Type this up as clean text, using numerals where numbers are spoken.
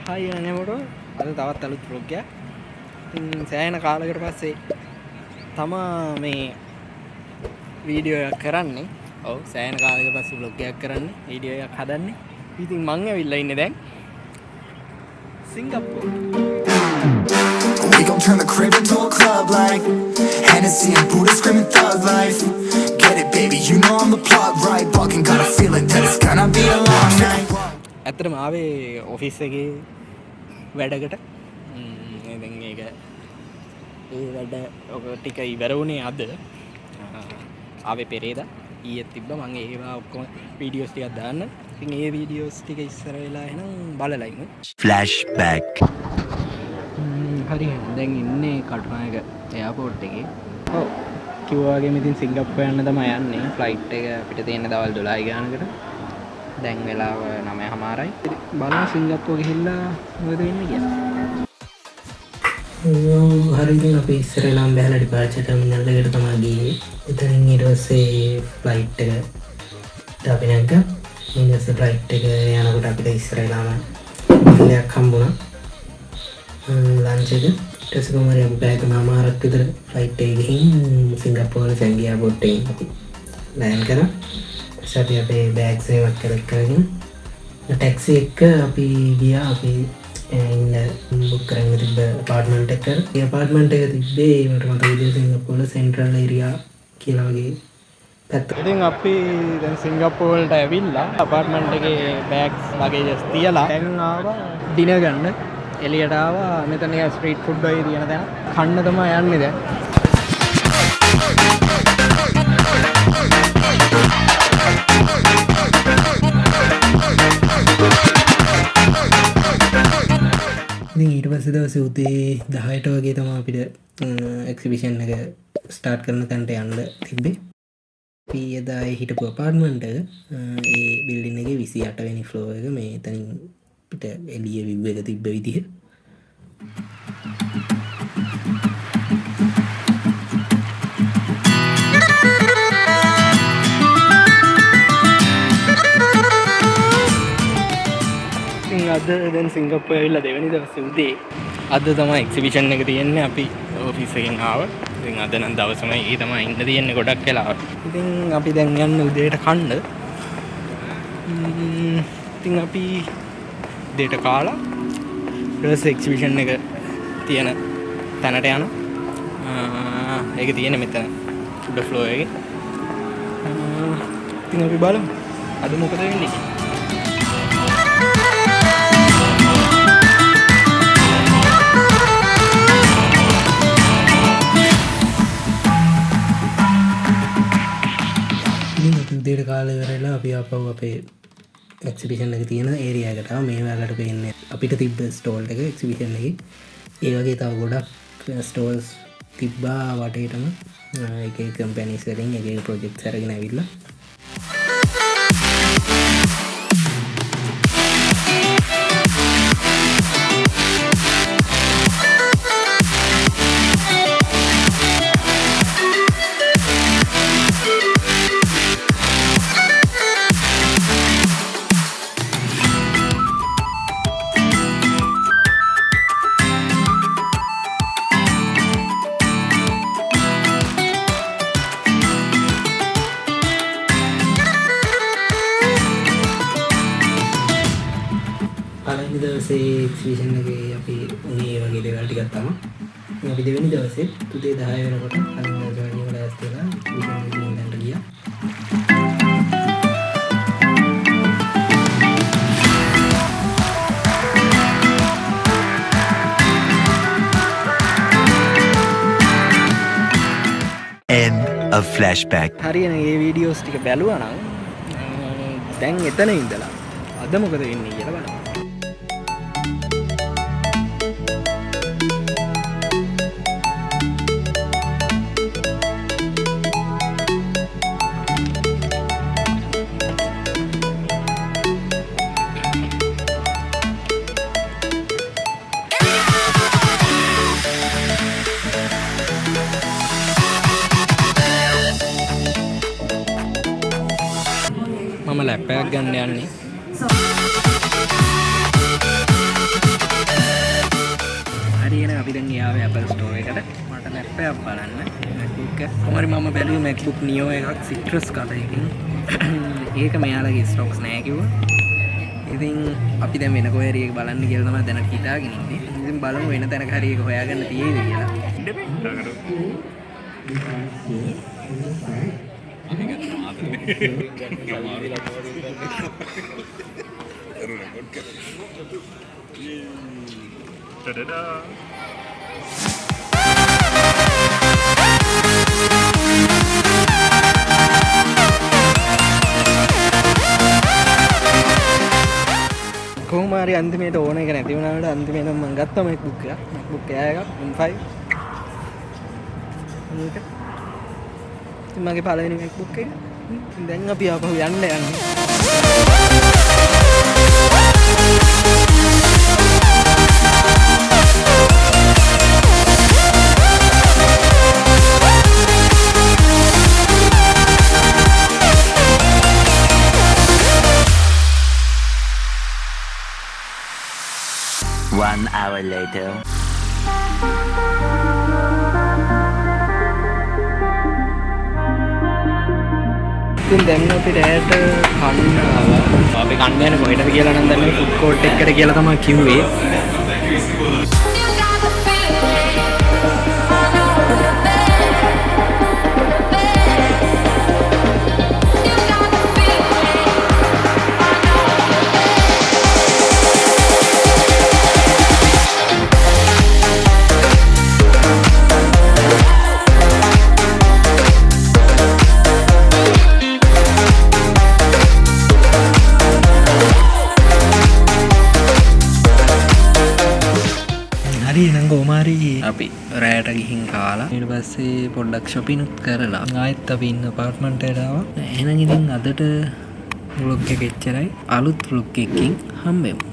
Hi අනේමරෝ අද තවත් අලුත් vlog එකක්. ඉතින් සෑහෙන කාලයකට පස්සේ තමා මේ වීඩියෝ එකක් කරන්නේ. ඔව් සෑහෙන කාලයකට පස්සේ vlog එකක් කරන්නේ. වීඩියෝ එකක් හදන්නේ. ඉතින් මං ඇවිල්ලා ඉන්නේ දැන් සිංගප්පූරු. We gon' turn the crib into a club like Hennessy and Buddha screaming thug life. Get it baby, you know I'm the plug right. Fucking got a feeling that it's gonna be a long night. ඇත්තටම ආවේ office එකේ වැඩකට. ඉතින් ඒක ඒ වැඩ ඔක ටික ඉවර වුණේ අද. ආවේ පෙරේදා. ඊයේ තිබ්බා මම ඒවා ඔක්කොම වීඩියෝස් ටිකක් දාන්න. ඉතින් ඒ වීඩියෝස් ටික ඉස්සර වෙලා එහෙනම් බලලා ඉමු. flashback හරි දැන් ඉන්නේ කටුනායක එයාපෝට් එකේ. ඔව් කිව්වා වගේම ඉතින් සිංගප්පූරු යන්න තමයි යන්නේ. ෆ්ලයිට් එක අපිට තියෙන දවල් 12 ගානකට. දැන් වෙලාව 9:00යි. බලමු සිංගප්පූරු ගිහිල්ලා මොකද වෙන්නේ කියලා. හරි ඉතින් අපි ඉස්සරහලම බහලා ඩිපාර්චර් ටර්මිනල් එකට තමයි ගියේ. එතනින් ඊට පස්සේ ෆ්ලයිට් එක අපි නැග්ගා. ඊට පස්සේ ෆ්ලයිට් එක යනකොට අපිට ඉස්සරහලම දෙයක් හම්බුණා. ලන්ච් එක ඊට පස්සේ කොහමද අපි බෑග් 9:00ක් විතර ෆ්ලයිට් එකේ ගිහින් සිංගප්පූරු චැන්ගි එයාපෝට් එකේ අපි ලෑන්ඩ් කරා. අපි අපේ බෑග්ස් ඒවත් කරගෙන ටැක්සි එක අපි ගියා. අපි ඉන්න බුක් කරගෙන තිබ්බ අපාර්ට්මන්ට් එක. ඒ අපාර්ට්මන්ට් එක තිබ්බේ මට මතක විදිහට සිංගප්පූරු සෙන්ට්‍රල් ඒරියා කියලා වගේ පැත්ත. ඉතින් අපි දැන් සිංගප්පූරු වලට ඇවිල්ලා අපාර්ට්මන්ට් එකේ බෑග්ස් ලගේජස් තියලා දැන් ආවා ඩිනර් ගන්න. එළියට ආවා. මෙතන නිකන් ස්ට්‍රීට් ෆුඩ් වගේ තියෙන තැන. කන්න තමයි යන්නේ දැන්. ඉතින් ඊට පස්සේ දවසේ උදේ 10ට වගේ තමයි අපිට එක්සිබිෂන් එක ස්ටාර්ට් කරන තැනට යන්න තිබ්බේ. අපි එදා හිටපු අපාර්ට්මන්ට් එක ඒ බිල්ඩින් එකේ 28 වෙනි ෆ්ලෝර් එක. මේ එතනින් පිට එළිය විව් එක තිබ්බ විදිහ. අද දැන් සිංගප්පූරු ඇවිල්ලා දෙවෙනි දවසේ උදේ. අද තමයි එක්සිබිෂන් එක තියෙන්නේ. අපි ඔෆිස් එකෙන් ආවා. ඉතින් අද නම් දවසම ඊ තමයි ඉන්න තියෙන්නේ ගොඩක් වෙලාවට. ඉතින් අපි දැන් යන්නේ උදේට කන්න. ඉතින් අපි උදේට කාලා ඊට එක්සිබිෂන් එක තියෙන තැනට යනවා. ඒක තියෙන්නේ මෙතන උඩ ෆ්ලෝර් එකේ. ඉතින් අපි බලමු අද මොකද වෙන්නේ කියලා. උදේට කාලේ ඉවරලා අපි ආපහු අපේ එක්සිබිෂන් එක තියෙන ඒරියා එකට ආවා. මේ වලට පේන්නේ අපිට තිබ්බ ස්ටෝල් එක එක්සිබිෂන් එකේ. ඒ වගේ තව ගොඩක් ස්ටෝල්ස් තිබ්බා වටේටම. එක එක කම්පැනිස් වලින් එක එක ප්‍රොජෙක්ට්ස් අරගෙන ඇවිල්ලා. පළවෙනි දවසේ එක්සිබිෂන් එකේ අපි මේ වගේ දේවල් ටිකක් තමයි. අපි දෙවෙනි දවසේ උදේ 10 වෙනකොට අන්න ජොයින් වෙලා ඇස්තලා එක්සිබිෂන් එකේ ඉඳන් ගියා. end of flashback හරියනේ මේ වීඩියෝස් ටික බැලුවා නම් දැන් එතන ඉඳලා අද මොකද වෙන්නේ කියලා බලන්න. මම ලැප් එකක් ගන්න යන්නේ. එකක් බලන්න. MacBook එක. කොහොමරි මම බැලුවේ MacBook Neo එකක් Citrus color එකකින්. ඒක මෙයාලගේ ස්ටොක්ස් නෑ කිව්වා. ඉතින් අපි දැන් වෙන කොහේ හරි එක බලන්න කියලා තමයි දැනට හිතාගෙන ඉන්නේ. ඉතින් බලමු වෙන තැනක හරි එක හොයාගන්න තියෙයිද කියලා. කොහොම හරි අන්තිමේට ඕන එක නැති වුණාට අන්තිමේට මම ගත්තා MacBook එක. MacBook Air එකක් M5. මේක. ඉතින් මගේ පළවෙනි MacBook එක. දැන් අපි ආපහු යන්න යන්නේ. One hour later. ඉතින් දැන් අපිට ඇයට කන්න ආවා. අපි කන්න යන කොහෙටද කියලා නම් දැන් ෆුඩ් කෝට් එකකට කියලා තමයි කිව්වේ. හරි එහෙනම් කොමාරි අපි රැයට ගිහින් කාලා ඊට පස්සේ පොඩ්ඩක් shopping කරලා ආයෙත් අපි ඉන්න අපාර්ට්මන්ට් එකට ආවා. එහෙනම් ඉතින් අදට vlog එක එච්චරයි. අලුත් vlog එකකින් හම්බෙමු.